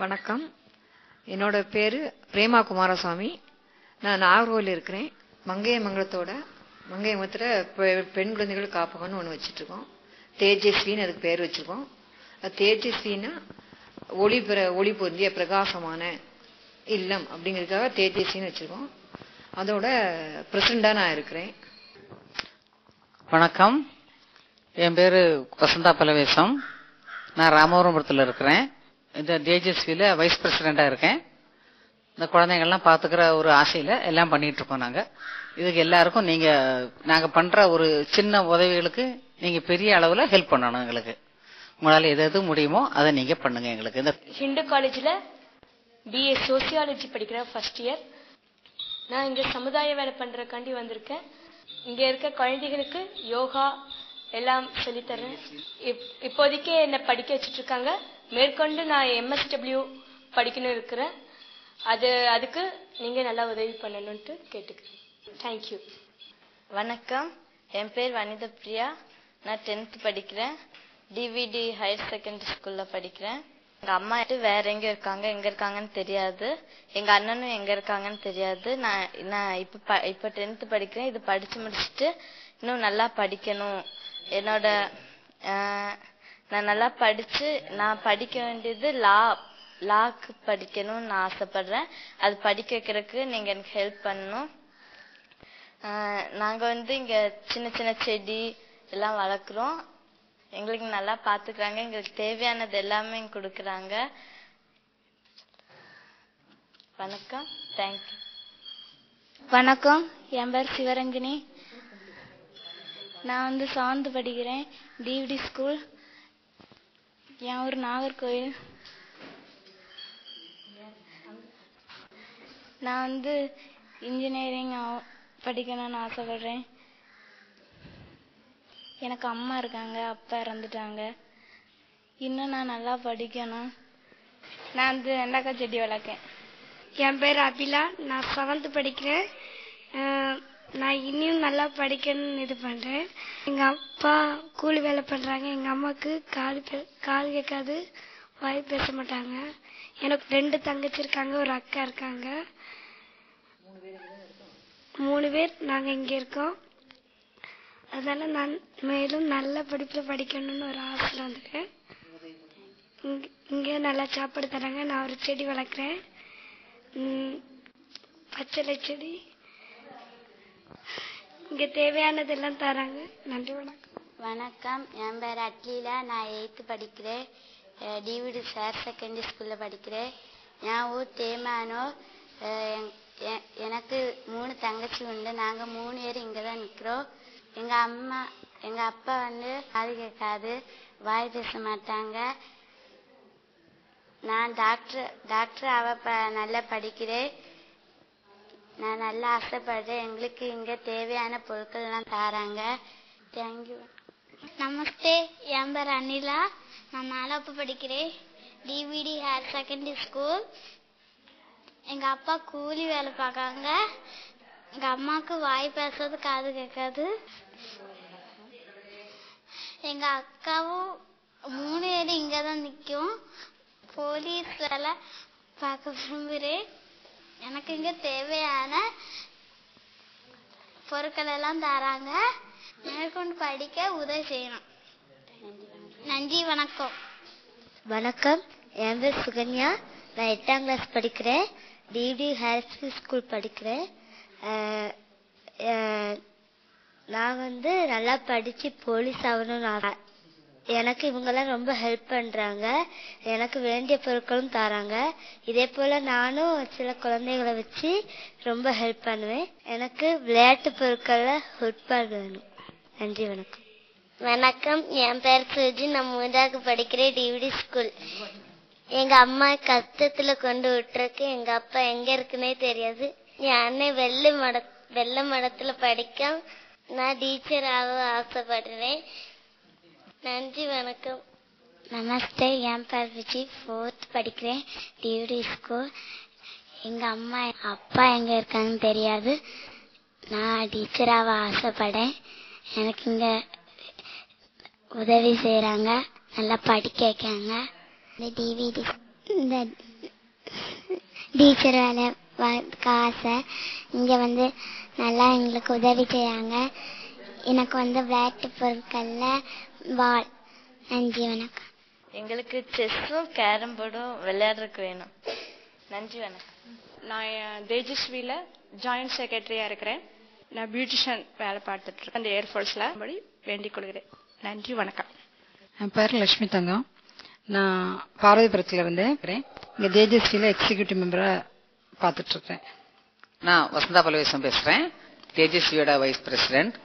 வணக்கம். என்னோட பேரு பிரேமா குமாரசாமி. நான் நாகர்கோவில் இருக்கிறேன். மங்கையமங்கலத்தோட பெண் குழந்தைகள் காப்பகம்னு ஒன்று வச்சுட்டு இருக்கோம். தேஜஸ்வின்னு அதுக்கு பேர் வச்சிருக்கோம். தேஜஸ்வின்னா ஒளி பொருந்திய பிரகாசமான இல்லம் அப்படிங்கிறதுக்காக தேஜஸ்வின்னு வச்சிருக்கோம். அதோட பிரசிடண்டா நான் இருக்கிறேன். வணக்கம். என் பேரு வசந்தா பலவேசம். நான் ராமபுரத்துல இருக்கிறேன். இந்த தேஜஸ்வியில வைஸ் பிரசிடண்டா இருக்கேன். இந்த குழந்தைங்கள்லாம் பாத்துக்கிற ஒரு ஆசையில எல்லாம் பண்ணிட்டு இருக்கோம். இதுக்கு எல்லாருக்கும் நாங்க பண்ற ஒரு சின்ன உதவிகளுக்கு நீங்க பெரிய அளவுல ஹெல்ப் பண்ணணும். எங்களுக்கு உங்களால எது முடியுமோ அதை நீங்க பண்ணுங்க. எங்களுக்கு இந்த ஹிந்து காலேஜ்ல BA சோசியாலஜி படிக்கிற ஃபர்ஸ்ட் இயர். நான் இங்க சமுதாய வேலை பண்றதுக்காண்டி வந்திருக்கேன். இங்க இருக்க குழந்தைகளுக்கு யோகா எல்லாம் சொல்லித்தரேன். இப்போதைக்கு என்ன படிக்க வச்சிட்டு இருக்காங்க. மேற்கொண்டு நான் MSW படிக்கணும் இருக்கிறேன். அதுக்கு நீங்க நல்லா உதவி பண்ணணும்ட்டு கேட்டுக்கிறேன். தேங்க்யூ. வணக்கம். என் பேர் வனிதா பிரியா. நான் 10th படிக்கிறேன். DVD ஹையர் செகண்டரி ஸ்கூல்ல படிக்கிறேன். எங்க அம்மா வேற எங்க இருக்காங்கன்னு தெரியாது. எங்க அண்ணனும் எங்க இருக்காங்கன்னு தெரியாது. நான் இப்ப 10th படிக்கிறேன். இது படிச்சு முடிச்சுட்டு இன்னும் நல்லா படிக்கணும். நான் நல்லா படிச்சு நான் படிக்க வேண்டியது லாக்கு படிக்கணும்னு நான் ஆசைப்படுறேன். அது படிக்க வைக்கிறதுக்கு நீங்க எனக்கு ஹெல்ப் பண்ணணும். நாங்க இங்க சின்ன சின்ன செடி எல்லாம் வளர்க்குறோம். எங்களுக்கு நல்லா பாத்துக்கிறாங்க. எங்களுக்கு தேவையானது எல்லாமே கொடுக்கறாங்க. வணக்கம். தேங்க்யூ. வணக்கம். என் பேர் சிவரஞ்சனி. நான் 7th படிக்கிறேன். DVD school. என் ஊர் நாகர்கோவில். நான் இன்ஜினியரிங் படிக்கணும்னு ஆசைப்படுறேன். எனக்கு அம்மா இருக்காங்க, அப்பா இறந்துட்டாங்க. இன்னும் நான் நல்லா படிக்கணும். நான் வெண்டைக்காய் செடி வளர்க்கேன். என் பேர் அபிலா. நான் 7th படிக்கிறேன். நான் இன்னும் நல்லா படிக்கணும்னு இது பண்றேன். எங்க அப்பா கூலி வேலை பண்றாங்க. எங்க அம்மாக்கு கால் கேட்காது, வாய் பேச மாட்டாங்க. எனக்கு 2 தங்கச்சி இருக்காங்க, ஒரு அக்கா இருக்காங்க. 3 பேர் நாங்க இங்க இருக்கோம். அதனால நான் மேலும் நல்ல படிப்புல படிக்கணும்னு ஒரு ஆசையில வந்துட்டேன். இங்க நல்லா சாப்பாடு தராங்க. நான் ஒரு செடி வளர்க்குறேன், பச்சளை செடி. இங்க தேவையானதெல்லாம் தராங்க. நன்றி. வணக்கம். வணக்கம். என் பேர் அட்லீலா. நான் 8th படிக்கிறேன். DVD ஹையர் செகண்டரி ஸ்கூல்ல படிக்கிறேன். என் ஊர் தேமானோ. எனக்கு 3 தங்கச்சி உண்டு. நாங்க 3 பேர் இங்கதான் நிக்கிறோம். எங்க அப்பா காது கேட்காது, வாய் பேச மாட்டாங்க. நான் டாக்டர் நல்லா படிக்கிறேன். நான் நல்லா ஆசைப்படுறேன். எங்களுக்கு இங்க தேவையான பொருட்கள் எல்லாம் தராங்க. தேங்க்யூ. நமஸ்தே. என் பேர் அனிலா. நான் 4th படிக்கிறேன். DVD higher secondary school. எங்க அப்பா கூலி வேலை பார்க்காங்க. எங்க அம்மாவுக்கு வாய் பேசுறது, காது கேட்காது. எங்க அக்காவும் 3 பேரும் இங்கதான் நிக்கும். போலீஸ் வேலை பார்க்க விரும்புறேன். எனக்கு இங்க தேவையான பொருட்கள் எல்லாம் தராங்க. மேற்கொண்டு படிக்க உதவி செய்யணும். நன்றி. வணக்கம். வணக்கம். என் பேர் சுகன்யா. நான் 8ஆம் கிளாஸ் படிக்கிறேன். DVD ஹையர் ஸ்கூல் படிக்கிறேன். நான் நல்லா படிச்சு போலீஸ் ஆகணும்னு எனக்கு இவங்கெல்லாம் ரொம்ப ஹெல்ப் பண்றாங்க. எனக்கு வேண்டிய பொருட்களும் தராங்க. இதே போல நானும் சில குழந்தைகளை வச்சு ரொம்ப ஹெல்ப் பண்ணுவேன். எனக்கு விளையாட்டு பொருட்கள்ல உட்பாடு வேணும். நன்றி. வணக்கம். வணக்கம். என் பேர் சுஜி. நான் 3வது படிக்கிறேன். DVD school. எங்க அம்மா கஷ்டத்துல கொண்டு விட்டுருக்கு. எங்க அப்பா எங்க இருக்குன்னே தெரியாது. என் அண்ணன் வெள்ள மடத்துல படிக்க. நான் டீச்சர் ஆக ஆசைப்படுறேன். நன்றி. வணக்கம். நமஸ்தே, என் பேர் விஜய், 4th படிக்கிறேன், டிவிடி ஸ்கூல். எங்க அம்மா அப்பா எங்க இருக்காங்கன்னு தெரியாது. நான் டீச்சராக ஆசைப்படேன். எனக்கு இங்க உதவி செய்யறாங்க, நல்லா படிக்க வைக்காங்க. இந்த டிவிடி இந்த டீச்சர் வேலை ஆசை. இங்க நல்லா எங்களுக்கு உதவி செய்யாங்க. எனக்கு விளையாட்டு பொருட்கள்ல பால். நன்றி, வணக்கம். எங்களுக்கு செஸ்ஸும் கேரம் போர்டும் விளையாடுறதுக்கு வேணும். நன்றி, வணக்கம். நான் தேஜஸ்வியில் ஜாயின்ட் செக்ரட்டரியாக இருக்கிறேன். நான் பியூட்டிஷியன் வேலை பார்த்துட்டு இருக்கேன் அந்த ஏர்ஃபோர்ஸில். படி வேண்டிக் கொள்கிறேன். நன்றி, வணக்கம். என் பேர் லட்சுமி தங்கம். நான் பார்வதிபுரத்தில் இருக்கிறேன். இங்கே தேஜஸ்வியில் எக்ஸிக்யூட்டிவ் மெம்பராக பார்த்துட்டு இருக்கேன். நான் வசந்தா பலவேசம் பேசுறேன், தேஜஸ்வியோட வைஸ் பிரசிடென்ட்.